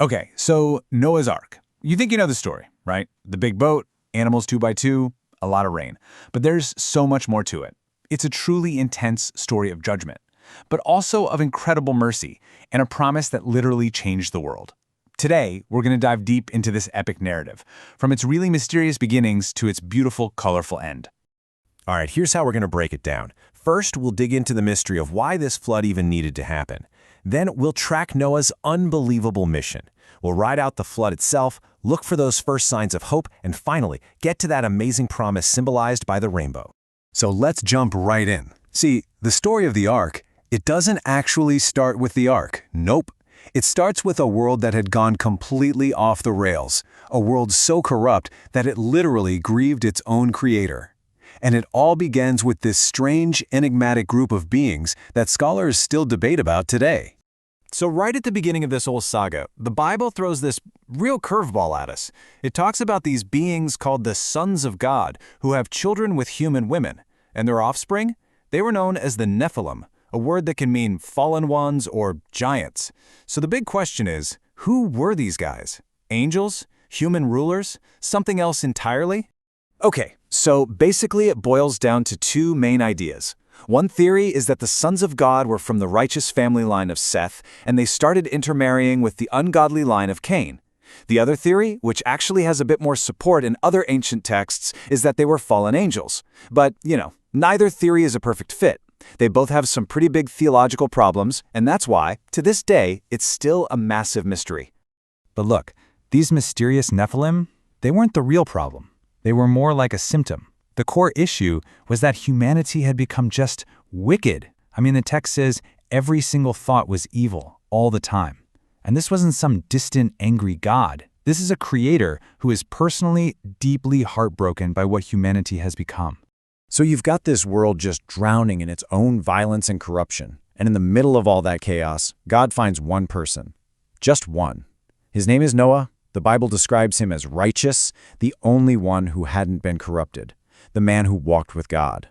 Okay, so Noah's Ark. You think you know the story, right? The big boat, animals two by two, a lot of rain. But there's so much more to it. It's a truly intense story of judgment, but also of incredible mercy and a promise that literally changed the world. Today, we're going to dive deep into this epic narrative, from its really mysterious beginnings to its beautiful, colorful end. All right, here's how we're going to break it down. First, we'll dig into the mystery of why this flood even needed to happen. Then we'll track Noah's unbelievable mission. We'll ride out the flood itself, look for those first signs of hope, and finally, get to that amazing promise symbolized by the rainbow. So let's jump right in. See, the story of the Ark, it doesn't actually start with the Ark. Nope. It starts with a world that had gone completely off the rails, a world so corrupt that it literally grieved its own creator. And it all begins with this strange, enigmatic group of beings that scholars still debate about today. So right at the beginning of this whole saga, the Bible throws this real curveball at us. It talks about these beings called the sons of God who have children with human women, and their offspring, they were known as the Nephilim, a word that can mean fallen ones or giants. So the big question is, who were these guys? Angels? Human rulers? Something else entirely? Okay, so basically it boils down to two main ideas. One theory is that the sons of God were from the righteous family line of Seth, and they started intermarrying with the ungodly line of Cain. The other theory, which actually has a bit more support in other ancient texts, is that they were fallen angels. But, neither theory is a perfect fit. They both have some pretty big theological problems, and that's why, to this day, it's still a massive mystery. But look, these mysterious Nephilim, they weren't the real problem. They were more like a symptom. The core issue was that humanity had become just wicked. The text says every single thought was evil all the time. And this wasn't some distant, angry God. This is a creator who is personally, deeply heartbroken by what humanity has become. So you've got this world just drowning in its own violence and corruption. And in the middle of all that chaos, God finds one person. Just one. His name is Noah. The Bible describes him as righteous, the only one who hadn't been corrupted, the man who walked with God.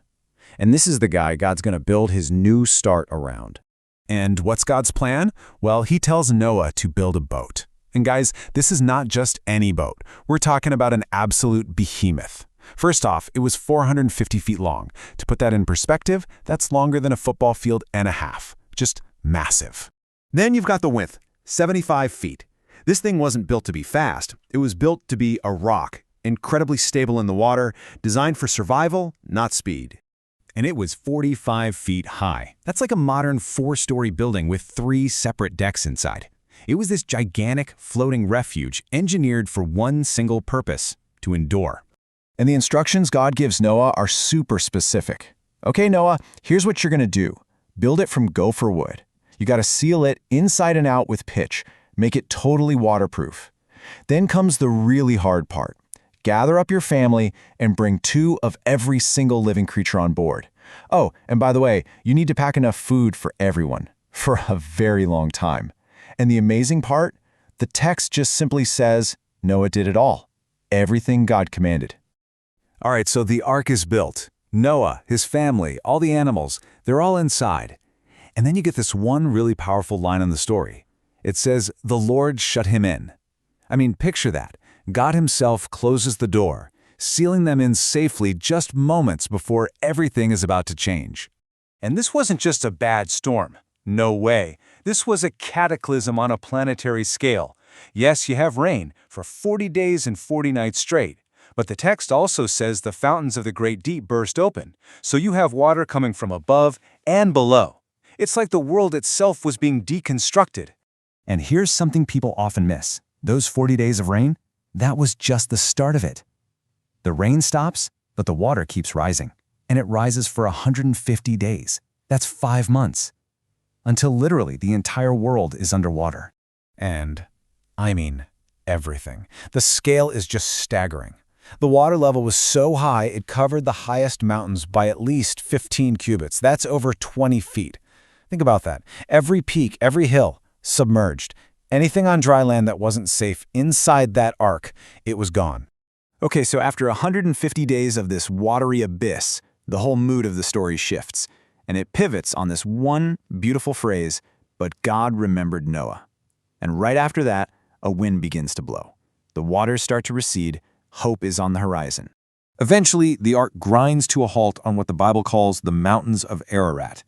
And this is the guy God's going to build his new start around. And what's God's plan? Well, he tells Noah to build a boat. And guys, this is not just any boat. We're talking about an absolute behemoth. First off, it was 450 feet long. To put that in perspective, that's longer than a football field and a half. Just massive. Then you've got the width, 75 feet. This thing wasn't built to be fast. It was built to be a rock, incredibly stable in the water, designed for survival, not speed. And it was 45 feet high. That's like a modern 4-story building with 3 separate decks inside. It was this gigantic floating refuge engineered for one single purpose, to endure. And the instructions God gives Noah are super specific. Okay, Noah, here's what you're going to do. Build it from gopher wood. You got to seal it inside and out with pitch. Make it totally waterproof. Then comes the really hard part. Gather up your family and bring 2 of every single living creature on board. Oh, and by the way, you need to pack enough food for everyone, for a very long time. And the amazing part? The text just simply says, Noah did it all. Everything God commanded. All right, so the ark is built. Noah, his family, all the animals, they're all inside. And then you get this one really powerful line in the story. It says, the Lord shut him in. Picture that. God himself closes the door, sealing them in safely just moments before everything is about to change. And this wasn't just a bad storm. No way. This was a cataclysm on a planetary scale. Yes, you have rain for 40 days and 40 nights straight. But the text also says the fountains of the great deep burst open, so you have water coming from above and below. It's like the world itself was being deconstructed. And here's something people often miss. Those 40 days of rain, that was just the start of it. The rain stops, but the water keeps rising. And it rises for 150 days. That's 5 months. Until literally the entire world is underwater. And, everything. The scale is just staggering. The water level was so high it covered the highest mountains by at least 15 cubits. That's over 20 feet. Think about that. Every peak, every hill, submerged. Anything on dry land that wasn't safe inside that ark, it was gone. Okay, so after 150 days of this watery abyss, the whole mood of the story shifts, and it pivots on this one beautiful phrase, but God remembered Noah. And right after that, a wind begins to blow. The waters start to recede. Hope is on the horizon. Eventually, the ark grinds to a halt on what the Bible calls the mountains of Ararat.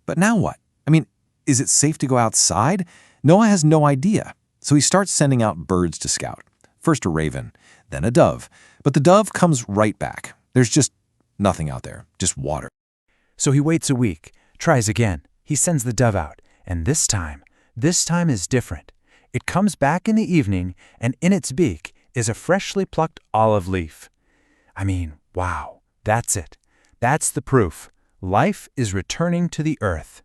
But now what? I mean, is it safe to go outside? Noah has no idea, so he starts sending out birds to scout. First a raven, then a dove. But the dove comes right back. There's just nothing out there, just water. So he waits a week, tries again. He sends the dove out, and this time is different. It comes back in the evening, and in its beak is a freshly plucked olive leaf. I mean, wow, that's it. That's the proof. Life is returning to the earth.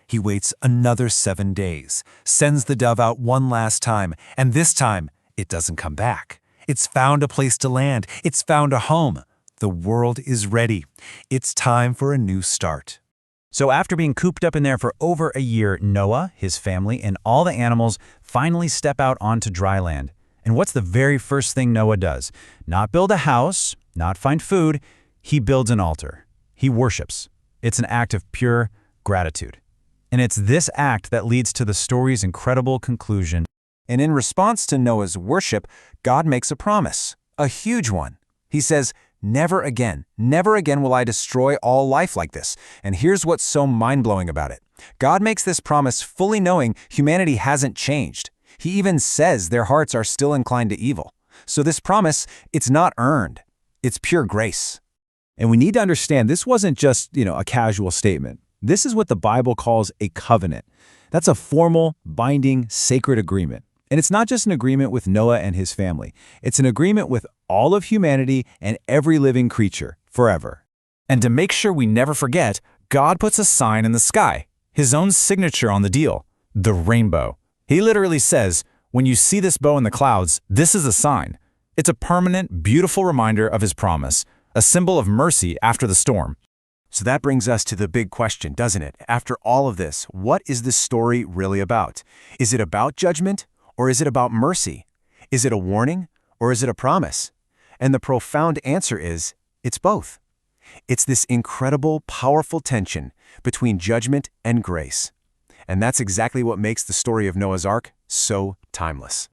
He waits another 7 days, sends the dove out one last time, and this time, it doesn't come back. It's found a place to land. It's found a home. The world is ready. It's time for a new start. So after being cooped up in there for over a year, Noah, his family, and all the animals finally step out onto dry land. And what's the very first thing Noah does? Not build a house, not find food. He builds an altar. He worships. It's an act of pure gratitude. And it's this act that leads to the story's incredible conclusion. And in response to Noah's worship, God makes a promise, a huge one. He says, never again will I destroy all life like this. And here's what's so mind-blowing about it. God makes this promise fully knowing humanity hasn't changed. He even says their hearts are still inclined to evil. So this promise, it's not earned. It's pure grace. And we need to understand this wasn't just, a casual statement. This is what the Bible calls a covenant. That's a formal, binding, sacred agreement. And it's not just an agreement with Noah and his family. It's an agreement with all of humanity and every living creature, forever. And to make sure we never forget, God puts a sign in the sky, his own signature on the deal, the rainbow. He literally says, when you see this bow in the clouds, this is a sign. It's a permanent, beautiful reminder of his promise, a symbol of mercy after the storm. So that brings us to the big question, doesn't it? After all of this, what is this story really about? Is it about judgment? Or is it about mercy? Is it a warning? Or is it a promise? And the profound answer is, it's both. It's this incredible, powerful tension between judgment and grace. And that's exactly what makes the story of Noah's Ark so timeless.